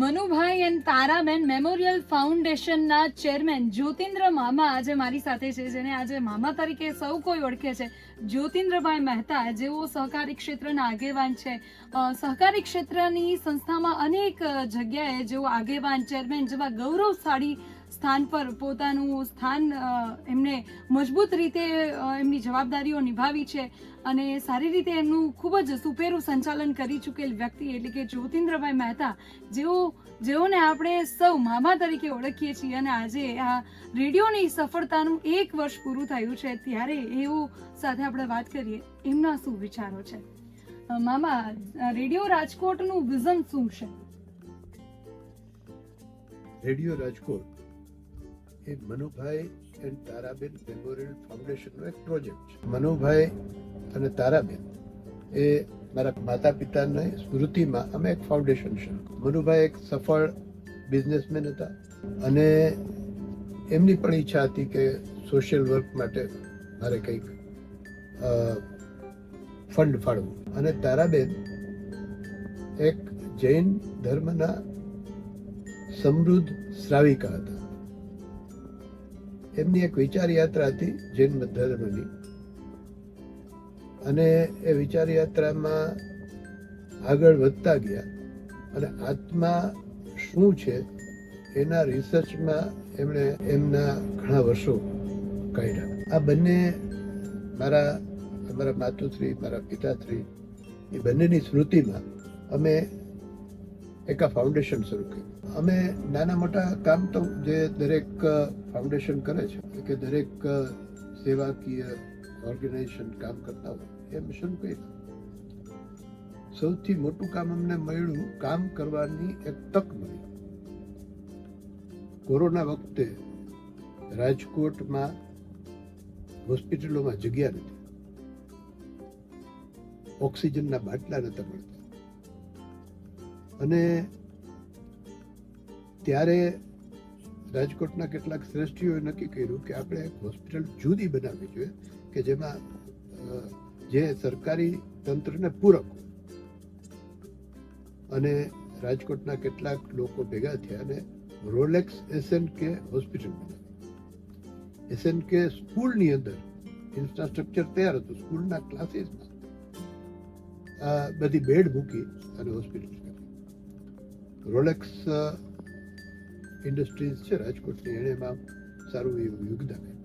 Manubhai and Taraben memorial ફાઉન્ડેશનના chairman Jyotindra મામા આજે મારી સાથે છે, જેને આજે મામા તરીકે સૌ કોઈ ઓળખે છે. જ્યોતિન્દ્રભાઈ મહેતા, જેઓ સહકારી ક્ષેત્રના આગેવાન છે. સહકારી ક્ષેત્રની સંસ્થામાં અનેક જગ્યાએ જેઓ આગેવાન, ચેરમેન જેવા ગૌરવશાળી સ્થાન પર પોતાનું સ્થાન એમને મજબૂત રીતે એમની જવાબદારીઓ નિભાવી છે અને સારી રીતે એમનું ખૂબ જ સુપેરું સંચાલન કરી ચૂકેલ વ્યક્તિ એટલે કે જ્યોતિન્દ્રભાઈ મહેતા, જેઓને આપણે સૌ મામા તરીકે ઓળખીએ છીએ. અને આજે આ રેડિયોની સફળતાનું 1 વર્ષ પૂરું થયું છે, ત્યારે એઓ સાથે આપણે વાત કરીએ એમના શું વિચારો છે. મામા, રેડિયો રાજકોટનું વિઝન શું છે? રેડિયો રાજકોટ એ મનુભાઈ એન્ડ તારાબેન મેમોરિયલ ફાઉન્ડેશનનો એક પ્રોજેક્ટ છે. મનુભાઈ અને તારાબેન એ મારા માતા પિતાની સ્મૃતિમાં અમે એક ફાઉન્ડેશન છે. મનુભાઈ એક સફળ બિઝનેસમેન હતા અને એમની પણ ઈચ્છા હતી કે સોશિયલ વર્ક માટે મારે કંઈક ફંડ ફાળવું. અને તારાબેન એક જૈન ધર્મના સમૃદ્ધ શ્રાવિકા હતા. એમની એક વિચાર યાત્રા હતી જૈન ધર્મની, અને એ વિચાર યાત્રામાં આગળ વધતા ગયા અને આત્મા શું છે એના રિસર્ચમાં એમણે એમના ઘણા વર્ષો કાઢ્યા. આ બંને અમારા માતુશ્રી, મારા પિતાશ્રી, એ બંનેની સ્મૃતિમાં અમે એક આ ફાઉન્ડેશન શરૂ કર્યું. અમે નાના મોટા કામ તો જે દરેક ફાઉન્ડેશન કરે છે કે દરેક સેવાકીય ઓર્ગેનાઇઝેશન કામ કરતા હોય એમ શરૂ કર્યું. સૌથી મોટું કામ અમને મળ્યું, કામ કરવાની એક તક મળી. કોરોના વખતે રાજકોટમાં હોસ્પિટલોમાં જગ્યા નથી, ઓક્સિજનના બાટલા નતા મળતા, અને ત્યારે રાજકોટના કેટલાક શ્રેષ્ઠીઓએ નક્કી કર્યું કે આપણે એક હોસ્પિટલ જુદી બનાવવી જોઈએ કે જેમાં જે સરકારી તંત્રને પૂરક હોય. અને રાજકોટના કેટલાક લોકો ભેગા થયા અને રોલેક્સ SNK હોસ્પિટલ બનાવી. SNK સ્કૂલની અંદર ઇન્ફ્રાસ્ટ્રક્ચર તૈયાર હતું, સ્કૂલના ક્લાસીસમાં બધી બેડ મૂકી અને હોસ્પિટલ કરી. રોલેક્સ ઇન્ડસ્ટ્રીઝ છે રાજકોટની, એણે એમાં સારું એવું યોગદાન આપ્યું.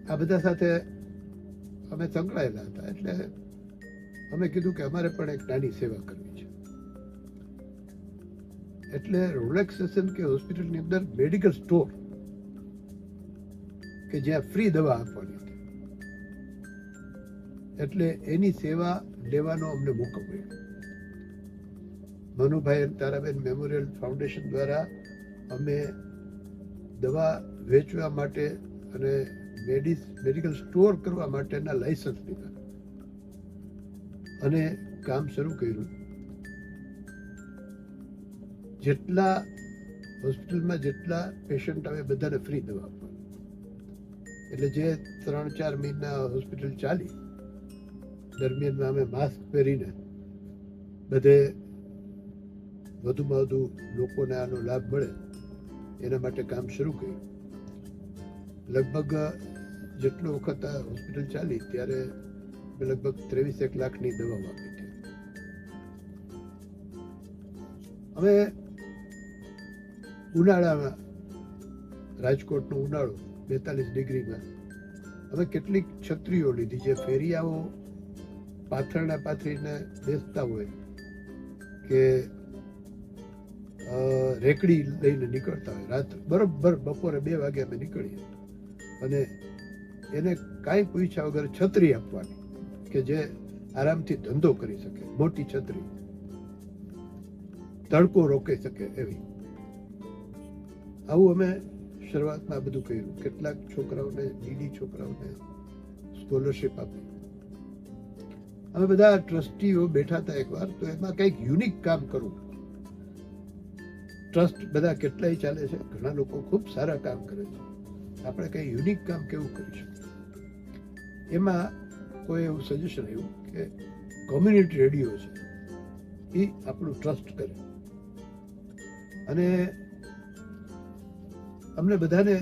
આ બધા સાથે અમે સંકળાયેલા હતા, એટલે અમે કીધું કે અમારે પણ એક નાની સેવા કરવી છે. એટલે રોલેક્સ SNK હોસ્પિટલની અંદર મેડિકલ સ્ટોર કે જ્યાં ફ્રી દવા આપવાની હતી, એટલે એની સેવા લેવાનો અમને મોકો મળ્યો. મનુભાઈ અને તારાબેન મેમોરિયલ ફાઉન્ડેશન દ્વારા અમે દવા વેચવા માટે અને મેડિકલ સ્ટોર કરવા માટેના લાયસન્સ લીધા અને કામ શરૂ કર્યું. જેટલા હોસ્પિટલમાં જેટલા પેશન્ટ આવે બધાને ફ્રી દવા આપવાની. એટલે જે 3-4 મહિના હોસ્પિટલ ચાલી, દરમિયાનમાં અમે માસ્ક પહેરીને બધે વધુમાં વધુ લોકોને આનો લાભ મળે એના માટે કામ શરૂ કર્યું. લગભગ જેટલો વખત આ હોસ્પિટલ ચાલી ત્યારે લગભગ 23 લાખની દવાઓ આપી હતી. હવે ઉનાળામાં, રાજકોટનો ઉનાળો 42 ડિગ્રીમાં, અમે કેટલીક છત્રીઓ લીધી. જે ફેરિયાઓ પાથરણા પાથરીને બેસતા હોય કે રેકડી લઈને નીકળતા હોય, રાત બરોબર બપોરે 2 વાગે અમે નીકળીએ અને એને કાંઈ પૂછ્યા વગર છત્રી આપવાની કે જે આરામથી ધંધો કરી શકે, મોટી છત્રી, તડકો રોકી શકે એવી. આવું અમે શરૂઆતમાં બધું કર્યું. કેટલાક છોકરાઓને, નીડી છોકરાઓને સ્કોલરશિપ આપી. અમે બધા ટ્રસ્ટીઓ બેઠા હતા એકવાર, તો એમાં કંઈક યુનિક કામ કરવું. ટ્રસ્ટ બધા કેટલાય ચાલે છે, ઘણા લોકો ખૂબ સારા કામ કરે છે, આપણે કંઈ યુનિક કામ કેવું કરી શકીએ. એમાં કોઈ એવું સજેશન આવ્યું કે કોમ્યુનિટી રેડિયો છે એ આપણું ટ્રસ્ટ કરે અને અમને બધાને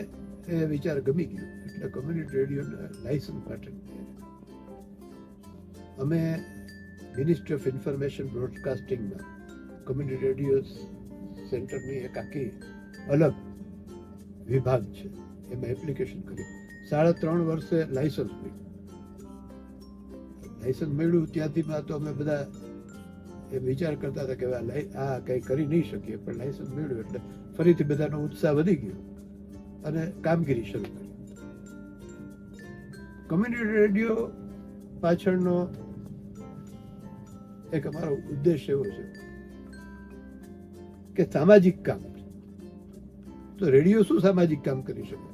એ વિચાર ગમી ગયો એટલે કોમ્યુનિટી રેડિયોના લાયસન્સ માટે અમે મિનિસ્ટ્રી ઓફ ઇન્ફોર્મેશન બ્રોડકાસ્ટિંગમાં કોમ્યુનિટી રેડિયો સેન્ટરની એક આખી અલગ વિભાગ છે, એમાં એપ્લિકેશન કરી 3.5 વર્ષે લાયસન્સ મળ્યું. લાયસન્સ મળ્યું ત્યાંથી તો અમે બધા એ વિચાર કરતા હતા કે આ કંઈ કરી નહીં શકીએ, પણ લાયસન્સ મળ્યું એટલે ફરીથી બધાનો ઉત્સાહ વધી ગયો અને કામગીરી શરૂ કરી. કોમ્યુનિટી રેડિયો પાછળનો એક અમારો ઉદ્દેશ એવો છે કે સામાજિક કામ. તો રેડિયો શું સામાજિક કામ કરી શકે?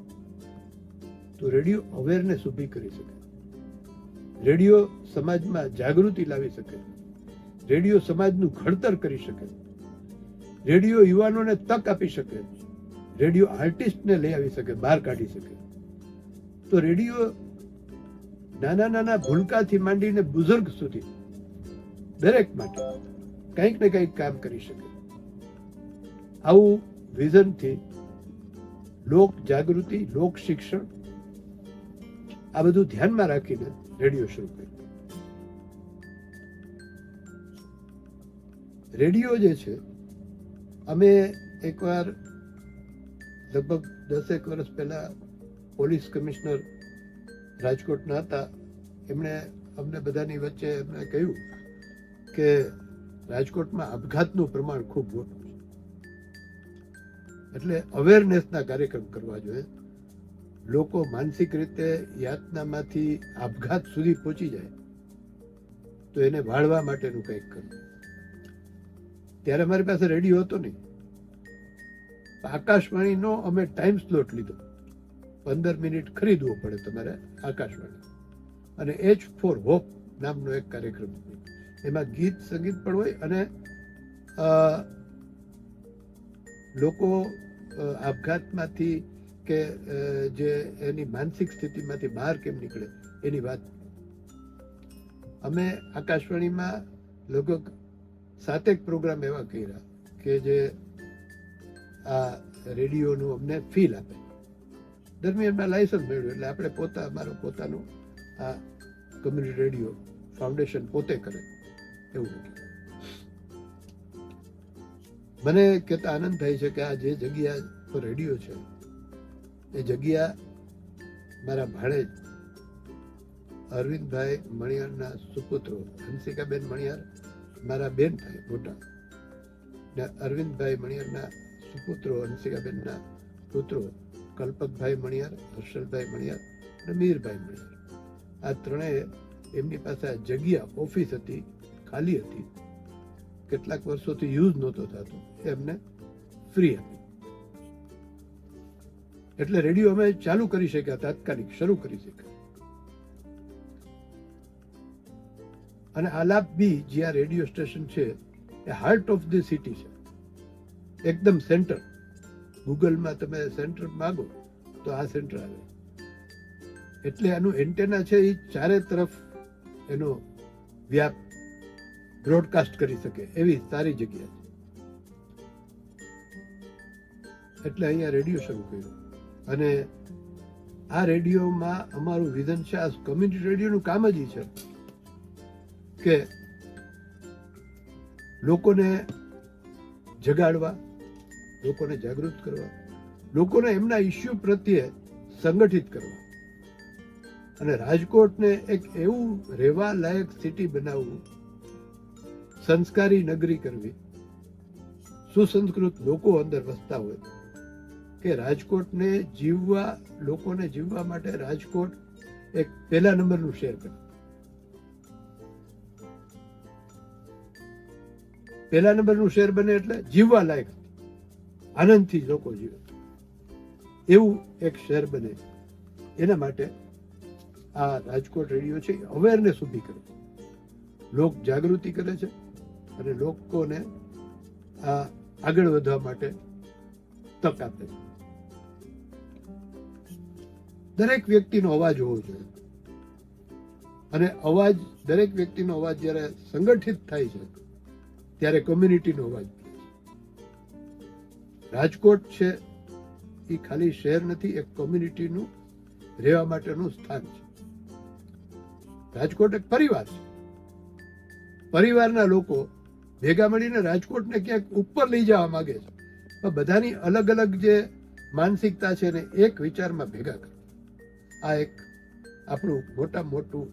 તો રેડિયો અવેરનેસ ઊભી કરી શકે, રેડિયો સમાજમાં જાગૃતિ લાવી શકે, રેડિયો સમાજનું ઘડતર કરી શકે, રેડિયો યુવાનોને તક આપી શકે, રેડિયો આર્ટિસ્ટને લઈ આવી શકે, બહાર કાઢી શકે. તો રેડિયો નાના નાના ભૂલકાથી માંડીને બુઝુર્ગ સુધી દરેક માટે કંઈક ને કંઈક કામ કરી શકે. આવું વિઝનથી લોક જાગૃતિ, લોક શિક્ષણ આ બધું ધ્યાનમાં રાખીને રેડિયો શરૂ કર્યો. રેડિયો જે છે, અમે એકવાર લગભગ 10 વર્ષ પહેલા પોલીસ કમિશનર રાજકોટના હતા, એમણે અમને બધાની વચ્ચે એમણે કહ્યું કે રાજકોટમાં આપઘાતનું પ્રમાણ ખૂબ મોટું છે, એટલે અવેરનેસના કાર્યક્રમ કરવા જોઈએ. લોકો માનસિક રીતે યાતનામાંથી આપઘાત સુધી પહોંચી જાય તો એને વાળવા માટેનું કંઈક કરવું. ત્યારે અમારી પાસે રેડિયો હતો નહીં. આકાશવાણીનો અમે ટાઈમ સ્લોટ લીધો, 15 મિનિટ ખરીદવો પડે તમારે આકાશવાણી, અને H for હોપ નામનો એક કાર્યક્રમ. એમાં ગીત સંગીત પણ હોય અને લોકો આપઘાતમાંથી કે જે એની માનસિક સ્થિતિમાંથી બહાર કેમ નીકળે એની વાત. અમે આકાશવાણીમાં લગભગ 7 પ્રોગ્રામ એવા કર્યા કે જે આ રેડિયોનું અમને ફીલ આપે. દરમિયાનમાં લાયસન્સ મળ્યું એટલે આપણે અમારું પોતાનું આ કોમ્યુનિટી રેડિયો ફાઉન્ડેશન પોતે કરે એવું નથી. મને કહેતા આનંદ થાય છે કે આ જે જગ્યા પર રેડિયો છે એ જગ્યા મારા ભાણેજ અરવિંદભાઈ મણિયારના સુપુત્રો હંસિકાબેન મણિયાર, મારા બેન થાય મોટા, ને અરવિંદભાઈ મણિયારના સુપુત્રો હંસિકાબેનના પુત્રો કલ્પકભાઈ મણિયાર, હર્ષલભાઈ મણિયાર અને મીરભાઈ મણિયાર, આ ત્રણેય એમની પાસે આ જગ્યા ઓફિસ હતી, ખાલી હતી, કેટલાક વર્ષોથી યુઝ નહોતો થતો, એમને ફ્રી આપી. એટલે રેડિયો અમે ચાલુ કરી શક્યા, તાત્કાલિક શરૂ કરી શક્યા. અને આલાપ બી જ્યાં રેડિયો સ્ટેશન છે એ હાર્ટ ઓફ ધ સિટી છે, એકદમ સેન્ટર. ગૂગલમાં તમે સેન્ટર માંગો તો આ સેન્ટર આવે. એટલે આનું એન્ટેના છે એ ચારે તરફ એનો વ્યાપ બ્રોડકાસ્ટ કરી શકે એવી સારી જગ્યા છે. એટલે અહીંયા રેડિયો શરૂ કર્યો. અને આ રેડિયોમાં અમારું વિઝન છે, આ કોમ્યુનિટી રેડિયોનું કામ જ છે કે લોકોને જગાડવા, લોકોને જાગૃત કરવા, લોકોને એમના ઇસ્યુ પ્રત્યે સંગઠિત કરવા અને રાજકોટને એક એવું રહેવા લાયક સિટી બનાવવું, સંસ્કારી નગરી કરવી, સુસંસ્કૃત લોકો અંદર વસતા હોય કે રાજકોટને જીવવા, લોકોને જીવવા માટે રાજકોટ એક પહેલા નંબરનું શહેર બને. પહેલા નંબરનું શહેર બને એટલે જીવવા લાયક, આનંદથી લોકો જીવે એવું એક શહેર બને. એના માટે આ રાજકોટ રેડિયો છે અવેરનેસ ઊભી કરે, લોક જાગૃતિ કરે છે અને લોકોને આ આગળ વધવા માટે તક આપે છે. દરેક વ્યક્તિનો અવાજ હોવો જોઈએ અને અવાજ, દરેક વ્યક્તિનો અવાજ જ્યારે સંગઠિત થાય છે ત્યારે કોમ્યુનિટીનો અવાજ. રાજકોટ છે એ ખાલી શહેર નથી, એક કોમ્યુનિટીનું રહેવા માટેનું સ્થાન છે. રાજકોટ એક પરિવાર છે. પરિવારના લોકો ભેગા મળીને રાજકોટને ક્યાંક ઉપર લઈ જવા માંગે છે, પણ બધાની અલગ અલગ જે માનસિકતા છે ને એક વિચારમાં ભેગા કરે. આ એક આપણું મોટામાં મોટું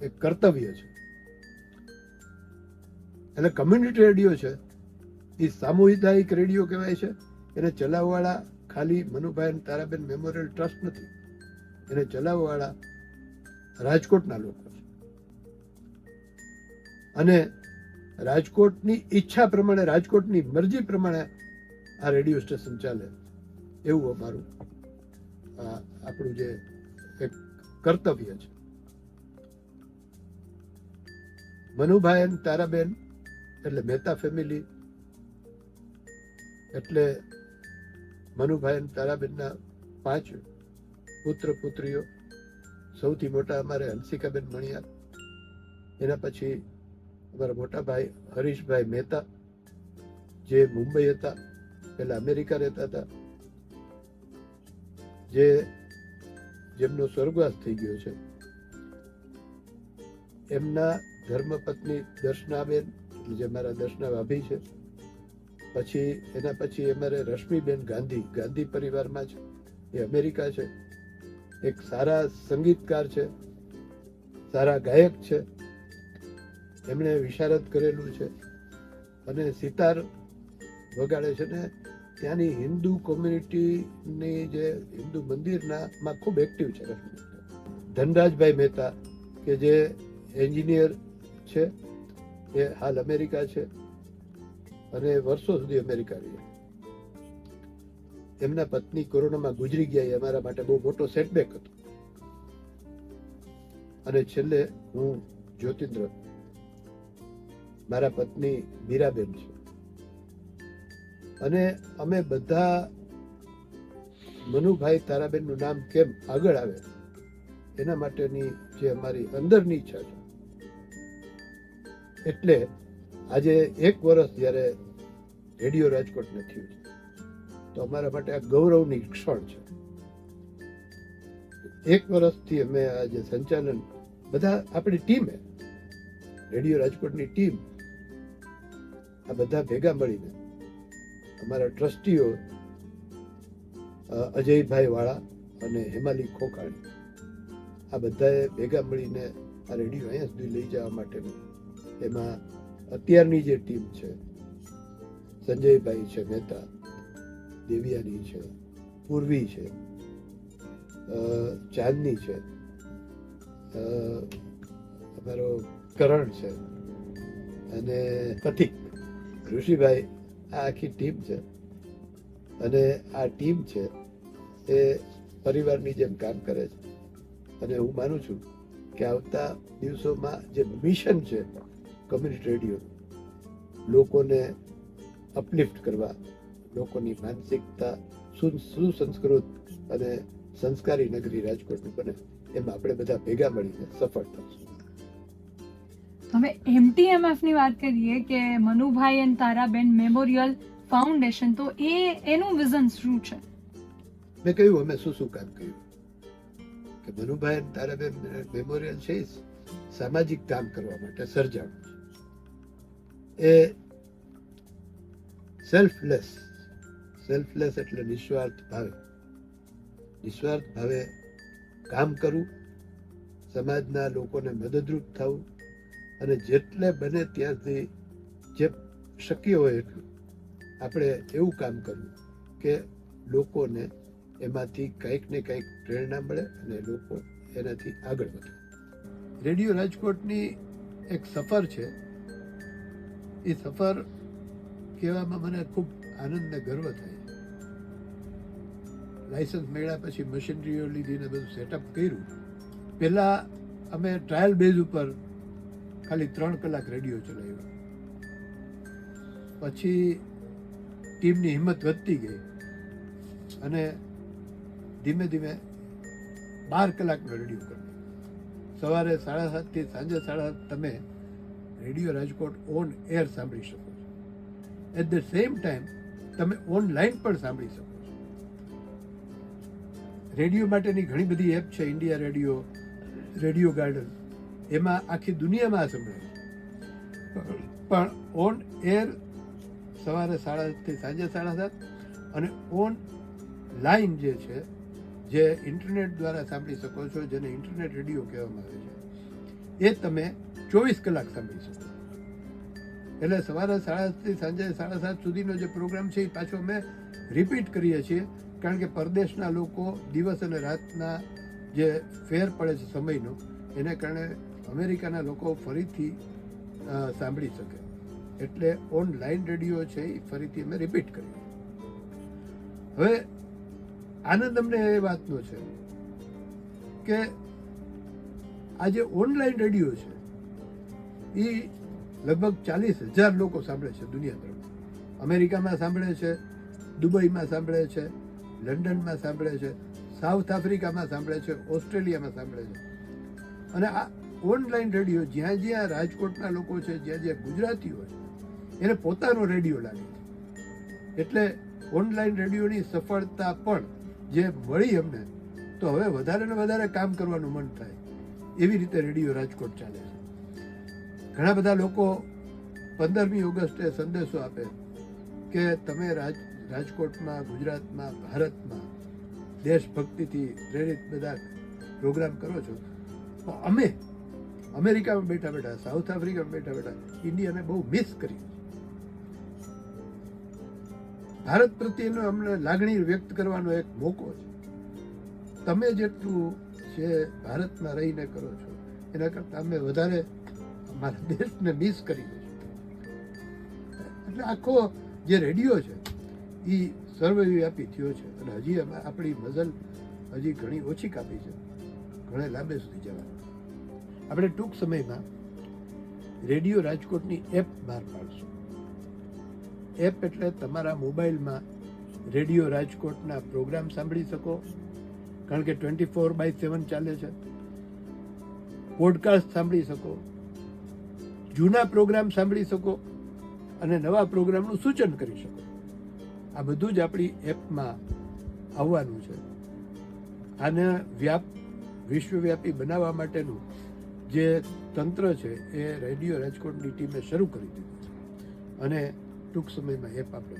એક કર્તવ્ય છે. એટલે કમ્યુનિટી રેડિયો છે એ સામુદાયિક રેડિયો કહેવાય છે. એને ચલાવવાળા ખાલી મનુભાઈ અને તારાબેન મેમોરિયલ ટ્રસ્ટ નથી, એને ચલાવવાળા રાજકોટના લોકો છે. અને રાજકોટની ઈચ્છા પ્રમાણે, રાજકોટની મરજી પ્રમાણે આ રેડિયો સ્ટેશન ચાલે એવું અમારું આપણું જે એક કર્તવ્ય છે. મનુભાઈ અને તારાબેન એટલે મહેતા ફેમિલી, એટલે મનુભાઈ અને તારાબેનના 5 પુત્ર પુત્રીઓ. સૌથી મોટા અમારે હંસિકાબેન મણિયાર, એના પછી અમારા મોટા ભાઈ હરીશભાઈ મહેતા, જે મુંબઈ હતા, પહેલા અમેરિકા રહેતા હતા, જેમનો સ્વર્ગવાસ થઈ ગયો છે. એમના ધર્મપત્ની દર્શનાબેન, જે મારા દર્શના ભાભી છે. પછી એના પછી અમારે રશ્મિબેન ગાંધી પરિવારમાં છે, એ અમેરિકા છે. એક સારા સંગીતકાર છે, સારા ગાયક છે, એમણે વિશારદ કરેલું છે અને સિતાર વગાડે છે ને ત્યાંની હિન્દુ કોમ્યુનિટીની જે હિન્દુ મંદિરમાં ખૂબ એક્ટિવ છે. ધનરાજભાઈ મહેતા કે જે એન્જિનિયર છે, એ હાલ અમેરિકા છે અને વર્ષો સુધી અમેરિકા રહ્યા. એમના પત્ની કોરોનામાં ગુજરી ગયા, એ અમારા માટે બહુ મોટો સેટબેક હતો. અને છેલ્લે હું જ્યોતિન્દ્ર, મારા પત્ની મીરાબેન છે. અને અમે બધા મનુભાઈ તારાબેનનું નામ કેમ આગળ આવે એના માટેની જે અમારી અંદરની ઈચ્છા છે. એટલે આજે 1 વર્ષ જ્યારે રેડિયો રાજકોટને થયું છે, તો અમારા માટે આ ગૌરવની ક્ષણ છે. 1 વર્ષથી અમે આ જે સંચાલન, બધા આપણી ટીમે, રેડિયો રાજકોટની ટીમ, આ બધા ભેગા મળીને, અમારા ટ્રસ્ટીઓ અજયભાઈ વાળા અને હેમાલી ખોખાણી, આ બધાએ ભેગા મળીને આ રેડિયો અહીંયા સુધી લઈ જવા માટેનું, એમાં અત્યારની જે ટીમ છે, સંજયભાઈ છે મહેતા, દેવિયાની છે, પૂર્વી છે, ચાંદની છે, અમારો કરણ છે અને કથિક, ઋષિભાઈ, આ આખી ટીમ છે. અને આ ટીમ છે એ પરિવારની જેમ કામ કરે છે. અને હું માનું છું કે આવતા દિવસોમાં જે મિશન છે કમ્યુનિટી રેડિયો, લોકોને અપલિફ્ટ કરવા, લોકોની માનસિકતા સુસંસ્કૃત અને સંસ્કારી નગરી રાજકોટની બને, એમાં આપણે બધા ભેગા મળીને સફળ થશું. હવે MTMF ની વાત કરીએ કે મનુભાઈ અને તારાબેન મેમોરિયલ ફાઉન્ડેશન, તો એનું વિઝન શું છે? મેં કહ્યું અમે શું કામ કર્યું કે મનુભાઈ અને તારાબેન મેમોરિયલ છે સામાજિક કામ કરવા માટે સર્જાણું છે. એ સેલ્ફલેસ એટલે નિસ્વાર્થ ભાવે કામ કરવું, સમાજના લોકોને મદદરૂપ થવું, અને જેટલે બને ત્યાંથી જે શક્ય હોય એટલું આપણે એવું કામ કરવું કે લોકોને એમાંથી કંઈક ને કંઈક પ્રેરણા મળે અને લોકો એનાથી આગળ વધે. રેડિયો રાજકોટની એક સફર છે. એ સફર કહેવામાં મને ખૂબ આનંદ ને ગર્વ થાય. લાયસન્સ મેળવ્યા પછી મશીનરીઓ લીધીને બધું સેટઅપ કર્યું. પહેલાં અમે ટ્રાયલ બેઝ ઉપર ખાલી 3 કલાક રેડિયો ચલાવ્યો. પછી ટીમની હિંમત વધતી ગઈ અને ધીમે ધીમે 12 કલાકનો રેડિયો કર્યો. સવારે 7:30 થી સાંજે 7:30 તમે રેડિયો રાજકોટ ઓન એર સાંભળી શકો છો. એટ ધ સેમ ટાઈમ તમે ઓનલાઈન પણ સાંભળી શકો છો. રેડિયો માટેની ઘણી બધી એપ છે, ઇન્ડિયા રેડિયો, રેડિયો ગાર્ડન, એમાં આખી દુનિયામાં સંભળાય છે. પણ ઓન એર સવારે 7:30 થી સાંજે 7:30, અને ઓન લાઈન જે છે, જે ઇન્ટરનેટ દ્વારા સાંભળી શકો છો, જેને ઇન્ટરનેટ રેડિયો કહેવામાં આવે છે, એ તમે 24 કલાક સાંભળી શકો. એટલે સવારે 7:30 થી સાંજે 7:30 સુધીનો જે પ્રોગ્રામ છે એ પાછો અમે રિપીટ કરીએ છીએ, કારણ કે પરદેશના લોકો દિવસ અને રાતના જે ફેર પડે છે સમયનો, એને કારણે અમેરિકાના લોકો ફરીથી સાંભળી શકે. એટલે ઓનલાઈન રેડિયો છે એ ફરીથી અમે રિપીટ કરીએ. હવે આનંદ અમને એ વાતનો છે કે આ જે ઓનલાઈન રેડિયો છે એ લગભગ 40,000 લોકો સાંભળે છે દુનિયા તરફ. અમેરિકામાં સાંભળે છે, દુબઈમાં સાંભળે છે, લંડનમાં સાંભળે છે, સાઉથ આફ્રિકામાં સાંભળે છે, ઓસ્ટ્રેલિયામાં સાંભળે છે. અને આ ઓનલાઈન રેડિયો જ્યાં જ્યાં રાજકોટના લોકો છે, જ્યાં જ્યાં ગુજરાતીઓ છે, એને પોતાનો રેડિયો લાગે છે. એટલે ઓનલાઈન રેડિયોની સફળતા પણ જે મળી અમને, તો હવે વધારે ને વધારે કામ કરવાનું મન થાય એવી રીતે રેડિયો રાજકોટ ચાલે છે. ઘણા બધા લોકો 15મી ઓગસ્ટે સંદેશો આપે કે તમે રાજકોટમાં, ગુજરાતમાં, ભારતમાં દેશભક્તિથી પ્રેરિત બધા પ્રોગ્રામ કરો છો, તો અમે અમેરિકામાં બેઠા બેઠા, સાઉથ આફ્રિકામાં બેઠા બેઠા ઇન્ડિયાને બહુ મિસ કરી. ભારત પ્રત્યેનો અમને લાગણી વ્યક્ત કરવાનો એક મોકો છે. તમે જેટલું છે ભારતમાં રહીને કરો છો, એના કરતાં અમે વધારે અમારા દેશને મિસ કરી દઈશું. એટલે આખો જે રેડિયો છે એ સર્વવ્યાપી થયો છે. અને હજી આપણી મઝલ હજી ઘણી ઓછી કાપી છે, ઘણા લાંબે સુધી જવાનું. આપણે ટૂંક સમયમાં રેડિયો રાજકોટની એપ બહાર પાડશું. એપ એટલે તમારા મોબાઈલમાં રેડિયો રાજકોટના પ્રોગ્રામ સાંભળી શકો, કારણ કે 24/7 ચાલે છે. પોડકાસ્ટ સાંભળી શકો, જૂના પ્રોગ્રામ સાંભળી શકો, અને નવા પ્રોગ્રામનું સૂચન કરી શકો. આ બધું જ આપણી એપમાં આવવાનું છે. આને વિશ્વવ્યાપી બનાવવા માટેનું જે તંત્ર છે એ રેડિયો રાજકોટની ટીમે શરૂ કરી દીધું છે, અને ટૂંક સમયમાં એપ આપણે